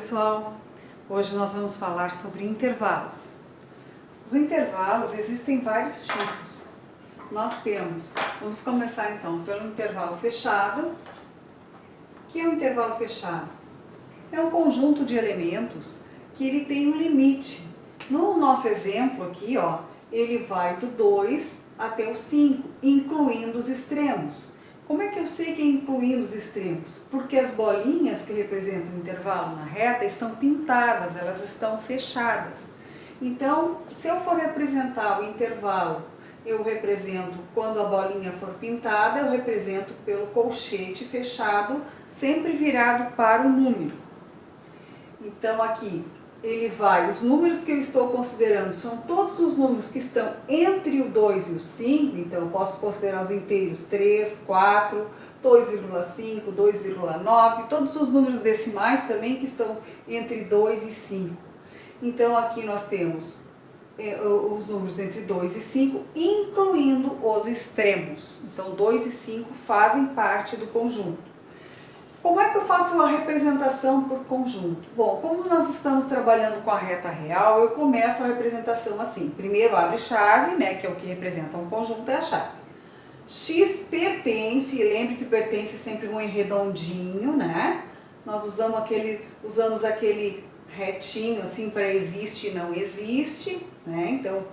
pessoal, hoje nós vamos falar sobre intervalos. Os intervalos existem vários tipos. Vamos começar então pelo intervalo fechado. O que é um intervalo fechado? É um conjunto de elementos que ele tem um limite. No nosso exemplo aqui, ele vai do 2 até o 5, incluindo os extremos. Como é que eu sei que é incluindo os extremos? Porque as bolinhas que representam o intervalo na reta estão pintadas, elas estão fechadas. Então, se eu for representar o intervalo, eu represento quando a bolinha for pintada, eu represento pelo colchete fechado, sempre virado para o número. Então aqui, os números que eu estou considerando são todos os números que estão entre o 2 e o 5, então eu posso considerar os inteiros 3, 4, 2,5, 2,9, todos os números decimais também que estão entre 2 e 5. Então aqui nós temos os números entre 2 e 5, incluindo os extremos. Então 2 e 5 fazem parte do conjunto. Como é que eu faço a representação por conjunto? Bom, como nós estamos trabalhando com a reta real, eu começo a representação assim. Primeiro abre chave, que é o que representa um conjunto, é a chave. X pertence, lembre que pertence sempre um redondinho, Nós usamos aquele retinho assim para existe e não existe, Então,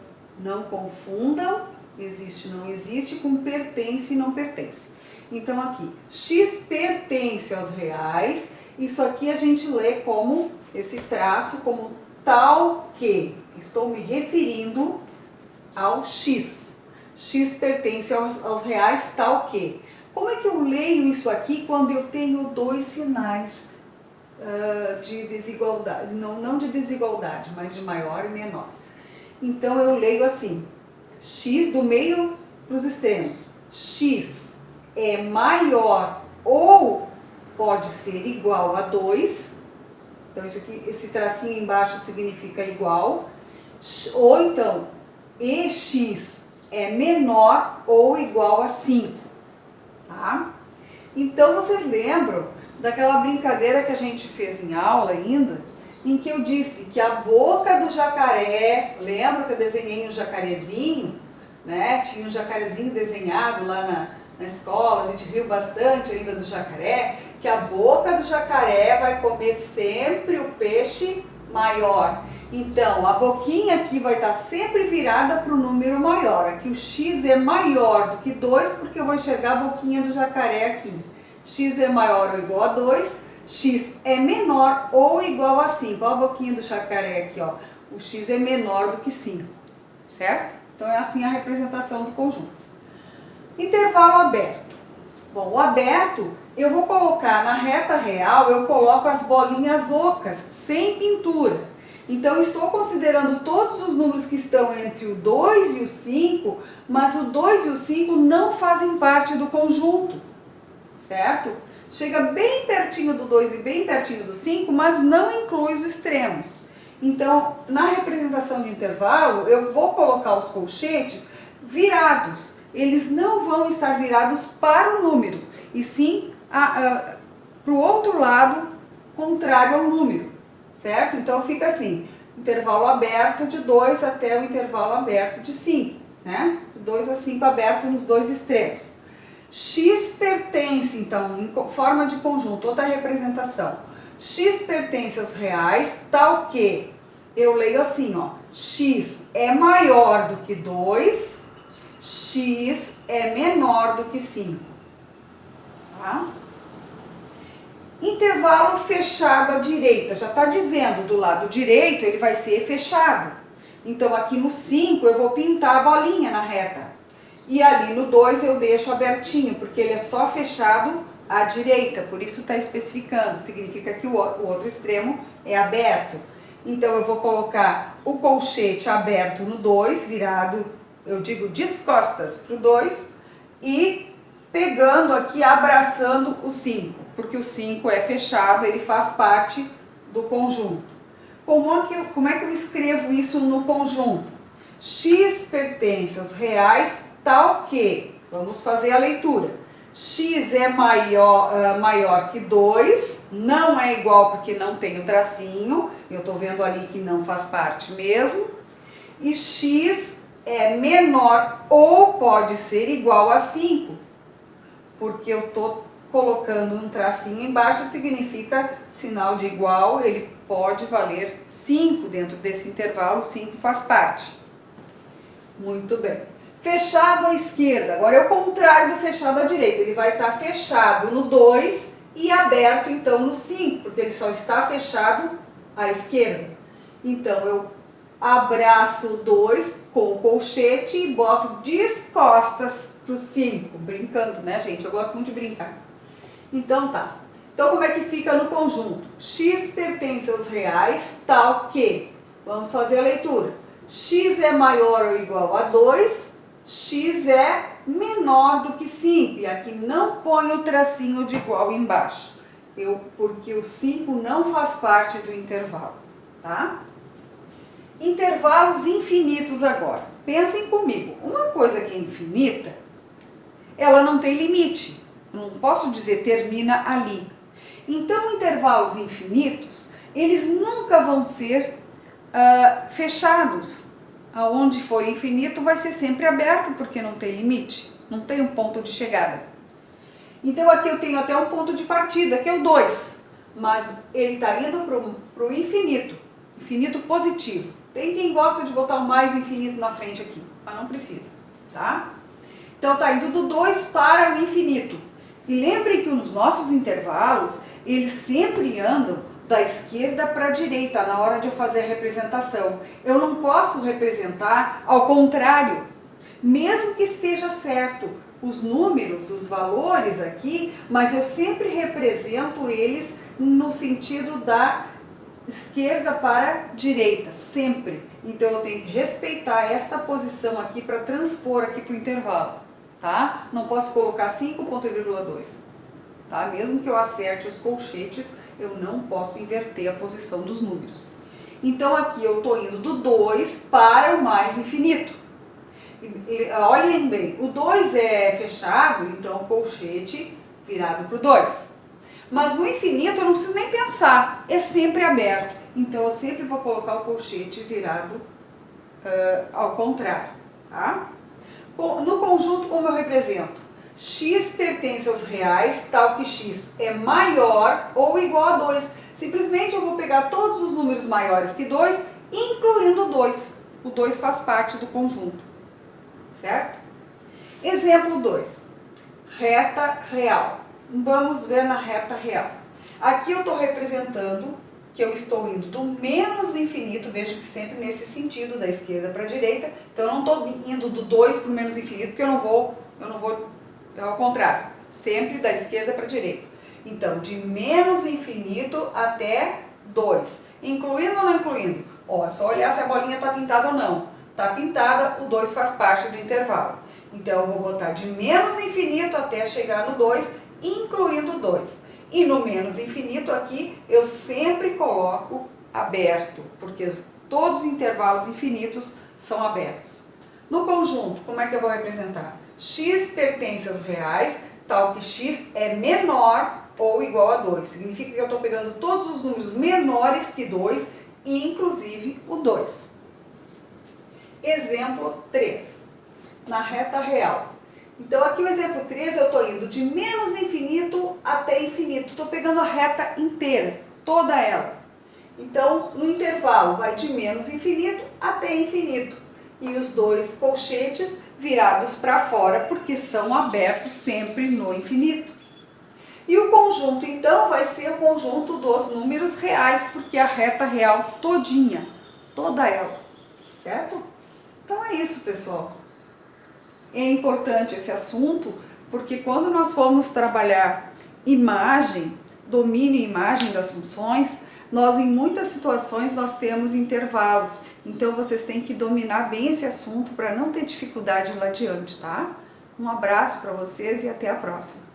não confundam existe e não existe com pertence e não pertence. Então aqui, X pertence aos reais, isso aqui a gente lê como, esse traço, como tal que, estou me referindo ao X. X pertence aos reais tal que. Como é que eu leio isso aqui quando eu tenho dois sinais de desigualdade, não de desigualdade, mas de maior e menor? Então eu leio assim, X do meio para os extremos, X é maior ou pode ser igual a 2, então esse tracinho embaixo significa igual, ou então EX é menor ou igual a 5, tá? Então vocês lembram daquela brincadeira que a gente fez em aula ainda, em que eu disse que a boca do jacaré, lembra que eu desenhei um jacarezinho, Tinha um jacarezinho desenhado lá na escola, a gente riu bastante ainda do jacaré, que a boca do jacaré vai comer sempre o peixe maior. Então, a boquinha aqui vai estar sempre virada para o número maior. Aqui o X é maior do que 2, porque eu vou enxergar a boquinha do jacaré aqui. X é maior ou igual a 2, X é menor ou igual a 5. Olha a boquinha do jacaré aqui, O X é menor do que 5, certo? Então é assim a representação do conjunto. Intervalo aberto. Bom, o aberto, eu vou colocar na reta real, eu coloco as bolinhas ocas, sem pintura. Então, estou considerando todos os números que estão entre o 2 e o 5, mas o 2 e o 5 não fazem parte do conjunto, certo? Chega bem pertinho do 2 e bem pertinho do 5, mas não inclui os extremos. Então, na representação de intervalo, eu vou colocar os colchetes virados. Eles não vão estar virados para o número, e sim para o outro lado, contrário ao número, certo? Então fica assim, intervalo aberto de 2 até o intervalo aberto de 5, De 2 a 5 aberto nos dois extremos. X pertence, então, em forma de conjunto, outra representação. X pertence aos reais, tal que eu leio assim, X é maior do que 2, X é menor do que 5, tá? Intervalo fechado à direita, já está dizendo, do lado direito ele vai ser fechado. Então aqui no 5 eu vou pintar a bolinha na reta. E ali no 2 eu deixo abertinho, porque ele é só fechado à direita, por isso está especificando, significa que o outro extremo é aberto. Então eu vou colocar o colchete aberto no 2, virado, eu digo descostas para o 2, e pegando aqui, abraçando o 5, porque o 5 é fechado, ele faz parte do conjunto. Como é que eu escrevo isso no conjunto? X pertence aos reais, tal que, vamos fazer a leitura, x é maior que 2, não é igual porque não tem o tracinho, eu estou vendo ali que não faz parte mesmo, e x é menor ou pode ser igual a 5, porque eu estou colocando um tracinho embaixo, significa sinal de igual, ele pode valer 5 dentro desse intervalo, 5 faz parte. Muito bem. Fechado à esquerda, agora é o contrário do fechado à direita, ele vai estar fechado no 2 e aberto então no 5, porque ele só está fechado à esquerda. Então eu abraço o 2 com o colchete e boto de costas para o 5, brincando, né, gente? Eu gosto muito de brincar. Então tá. Então como é que fica no conjunto? X pertence aos reais, tal que, vamos fazer a leitura, x é maior ou igual a 2, x é menor do que 5, e aqui não põe o tracinho de igual embaixo, porque o 5 não faz parte do intervalo, tá? Intervalos infinitos agora. Pensem comigo, uma coisa que é infinita, ela não tem limite, não posso dizer termina ali. Então, intervalos infinitos, eles nunca vão ser fechados. Aonde for infinito vai ser sempre aberto, porque não tem limite, não tem um ponto de chegada. Então aqui eu tenho até um ponto de partida, que é o 2, mas ele está indo para o infinito, infinito positivo. Tem quem gosta de botar o mais infinito na frente aqui, mas não precisa, tá? Então está indo do 2 para o infinito. E lembrem que nos nossos intervalos, eles sempre andam da esquerda para a direita, na hora de eu fazer a representação. Eu não posso representar ao contrário, mesmo que esteja certo os números, os valores aqui, mas eu sempre represento eles no sentido da esquerda para a direita, sempre. Então eu tenho que respeitar esta posição aqui para transpor aqui para o intervalo, tá? Não posso colocar 5,2. Tá? Mesmo que eu acerte os colchetes, eu não posso inverter a posição dos números. Então aqui eu estou indo do 2 para o mais infinito. Olhem bem, o 2 é fechado, então o colchete virado para o 2. Mas no infinito eu não preciso nem pensar, é sempre aberto. Então eu sempre vou colocar o colchete virado ao contrário. Tá? No conjunto, como eu represento? X pertence aos reais, tal que x é maior ou igual a 2. Simplesmente eu vou pegar todos os números maiores que 2, incluindo o 2. O 2 faz parte do conjunto, certo? Exemplo 2. Reta real. Vamos ver na reta real. Aqui eu estou representando que eu estou indo do menos infinito, vejo que sempre nesse sentido, da esquerda para a direita. Então eu não estou indo do 2 para o menos infinito, porque eu não vou ao contrário, sempre da esquerda para a direita. Então, de menos infinito até 2. Incluindo ou não incluindo? Ó, é só olhar se a bolinha está pintada ou não. Está pintada, o 2 faz parte do intervalo. Então, eu vou botar de menos infinito até chegar no 2, incluindo o 2. E no menos infinito aqui, eu sempre coloco aberto, porque todos os intervalos infinitos são abertos. No conjunto, como é que eu vou representar? X pertence aos reais, tal que x é menor ou igual a 2. Significa que eu estou pegando todos os números menores que 2, inclusive o 2. Exemplo 3, na reta real. Então aqui o exemplo 3 eu estou indo de menos infinito até infinito. Estou pegando a reta inteira, toda ela. Então no intervalo vai de menos infinito até infinito. E os dois colchetes virados para fora, porque são abertos sempre no infinito. E o conjunto, então, vai ser o conjunto dos números reais, porque a reta real todinha, toda ela, certo? Então é isso, pessoal. É importante esse assunto, porque quando nós formos trabalhar imagem, domínio e imagem das funções, nós em muitas situações nós temos intervalos, então vocês têm que dominar bem esse assunto para não ter dificuldade lá adiante, tá? Um abraço para vocês e até a próxima.